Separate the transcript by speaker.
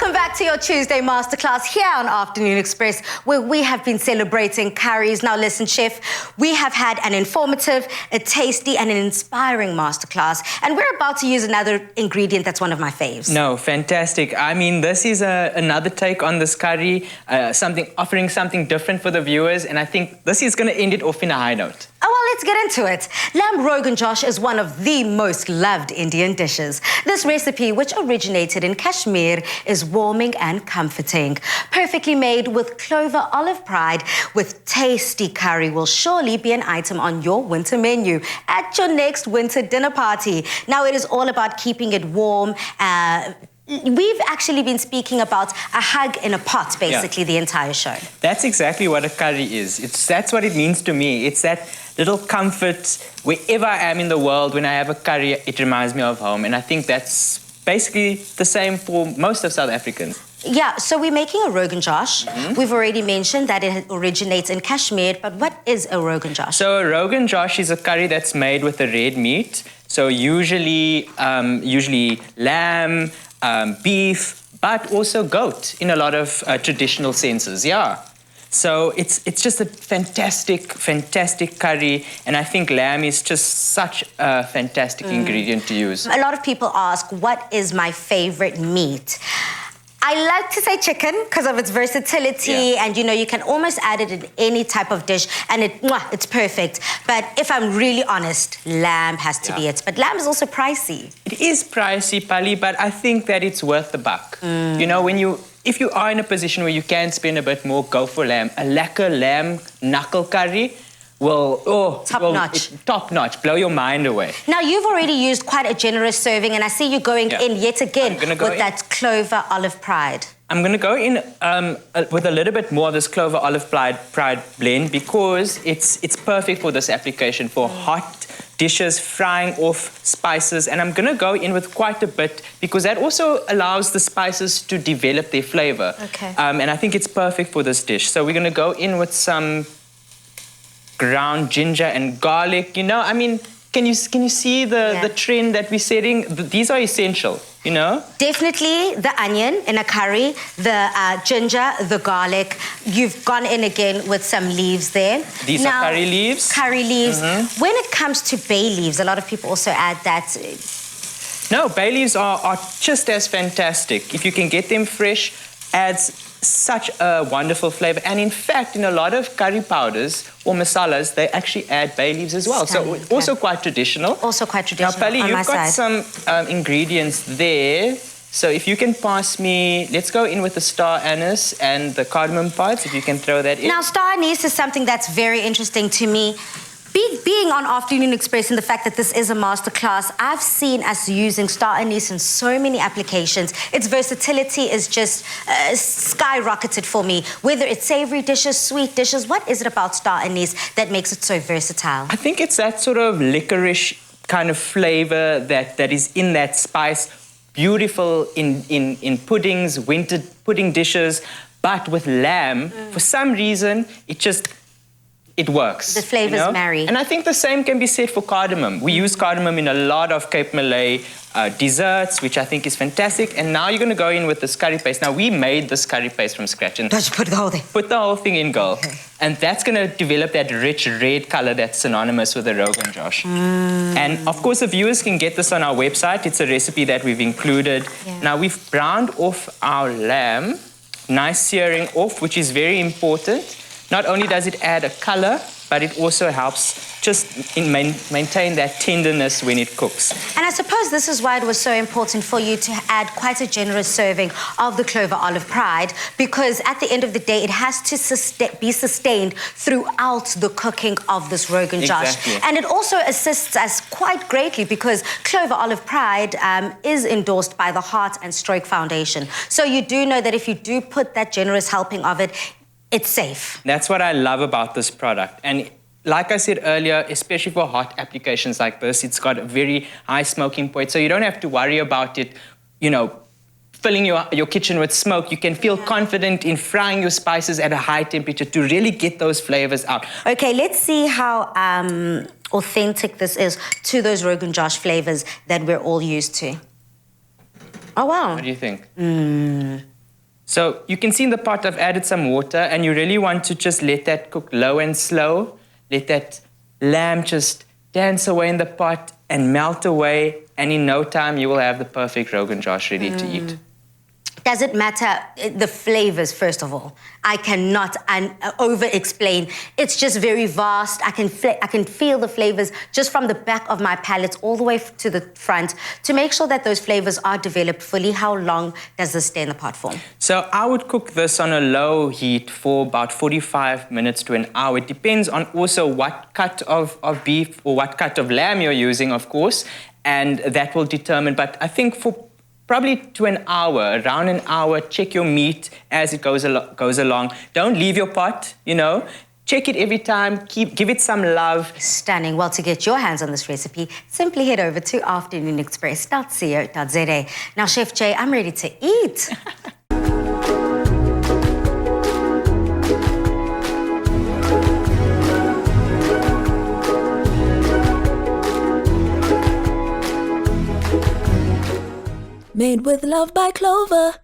Speaker 1: Welcome back to your Tuesday Masterclass here on Afternoon Express, where we have been celebrating curries. Now listen, Chef, we have had an informative, a tasty and an inspiring masterclass, and we're about to use another ingredient that's one of my faves.
Speaker 2: No, fantastic. I mean, this is another take on this curry, offering something different for the viewers, and I think this is going to end it off in a high note.
Speaker 1: Oh, well, let's get into it. Lamb Rogan Josh is one of the most loved Indian dishes. This recipe, which originated in Kashmir, is warming and comforting. Perfectly made with clover olive pride, with tasty curry will surely be an item on your winter menu at your next winter dinner party. Now, it is all about keeping it warm. We've actually been speaking about a hug in a pot, basically, the entire show.
Speaker 2: That's exactly what a curry is. That's what it means to me. It's that little comfort. Wherever I am in the world, when I have a curry, it reminds me of home. And I think that's basically the same for most of South Africans.
Speaker 1: Yeah, so we're making a Rogan Josh. We've already mentioned that it originates in Kashmir, but what is a Rogan Josh?
Speaker 2: So a Rogan Josh is a curry that's made with a red meat. So usually lamb, beef, but also goat in a lot of traditional senses, yeah. So it's just a fantastic curry, and I think lamb is just such a fantastic ingredient to use.
Speaker 1: A lot of people ask, what is my favorite meat? I like to say chicken because of its versatility, and you can almost add it in any type of dish and it's perfect. But if I'm really honest, lamb has to be it. But lamb is also pricey.
Speaker 2: It is pricey, Pali, but I think that it's worth the buck. If you are in a position where you can spend a bit more, go for lamb. A lekker lamb knuckle curry will, top notch, blow your mind away.
Speaker 1: Now, you've already used quite a generous serving, and I see you going in yet again with that clover olive pride.
Speaker 2: I'm going to go in with a little bit more of this clover olive pride blend because it's perfect for this application, for hot dishes, frying off spices, and I'm going to go in with quite a bit because that also allows the spices to develop their flavor.
Speaker 1: Okay.
Speaker 2: And I think it's perfect for this dish. So we're going to go in with some ground ginger and garlic. I mean, can you see the trend that we're setting? These are essential,
Speaker 1: Definitely the onion in a curry, the ginger, the garlic. You've gone in again with some leaves there.
Speaker 2: These are curry leaves?
Speaker 1: Curry leaves. When it comes to bay leaves, a lot of people also add that.
Speaker 2: No, bay leaves are just as fantastic. If you can get them fresh, adds such a wonderful flavor. And in fact, in a lot of curry powders or masalas, they actually add bay leaves as well. So also quite traditional.
Speaker 1: Also quite traditional.
Speaker 2: Now, Pali, you've got some ingredients there. So if you can pass me, let's go in with the star anise and the cardamom pods, if you can throw that in.
Speaker 1: Now, star anise is something that's very interesting to me. Being on Afternoon Express and the fact that this is a masterclass, I've seen us using star anise in so many applications. Its versatility is just skyrocketed for me. Whether it's savory dishes, sweet dishes, what is it about star anise that makes it so versatile?
Speaker 2: I think it's that sort of licorice kind of flavor that is in that spice. Beautiful in puddings, winter pudding dishes, but with lamb, for some reason, it works.
Speaker 1: The flavors marry.
Speaker 2: And I think the same can be said for cardamom. We use cardamom in a lot of Cape Malay desserts, which I think is fantastic. And now you're going to go in with this curry paste. Now, we made this curry paste from scratch. And
Speaker 1: just put the whole thing?
Speaker 2: Put the whole thing in, girl.
Speaker 1: Okay.
Speaker 2: And that's going to develop that rich red color that's synonymous with the Rogan Josh. And, of course, the viewers can get this on our website. It's a recipe that we've included. Now, we've browned off our lamb. Nice searing off, which is very important. Not only does it add a color, but it also helps just maintain that tenderness when it cooks.
Speaker 1: And I suppose this is why it was so important for you to add quite a generous serving of the clover olive pride, because at the end of the day, it has to be sustained throughout the cooking of this Rogan Josh.
Speaker 2: Exactly.
Speaker 1: And it also assists us quite greatly because clover olive pride is endorsed by the Heart and Stroke Foundation. So you do know that if you do put that generous helping of it, it's safe.
Speaker 2: That's what I love about this product. And like I said earlier, especially for hot applications like this, it's got a very high smoking point. So you don't have to worry about it, filling your kitchen with smoke. You can feel confident in frying your spices at a high temperature to really get those flavors out.
Speaker 1: Okay, let's see how authentic this is to those Rogan Josh flavors that we're all used to. Oh, wow.
Speaker 2: What do you think? So you can see in the pot I've added some water, and you really want to just let that cook low and slow. Let that lamb just dance away in the pot and melt away, and in no time you will have the perfect Rogan Josh ready to eat.
Speaker 1: Does it matter the flavors, first of all? I cannot over-explain. It's just very vast. I can feel the flavors just from the back of my palate all the way to the front. To make sure that those flavors are developed fully, how long does this stay in the pot for?
Speaker 2: So I would cook this on a low heat for about 45 minutes to an hour. It depends on also what cut of beef or what cut of lamb you're using, of course, and that will determine. But I think for probably to an hour, around an hour, check your meat as it goes along. Don't leave your pot, you know. Check it every time, give it some love.
Speaker 1: Stunning. Well, to get your hands on this recipe, simply head over to afternoonexpress.co.za. Now, Chef Jay, I'm ready to eat.
Speaker 3: Made with love by Clover.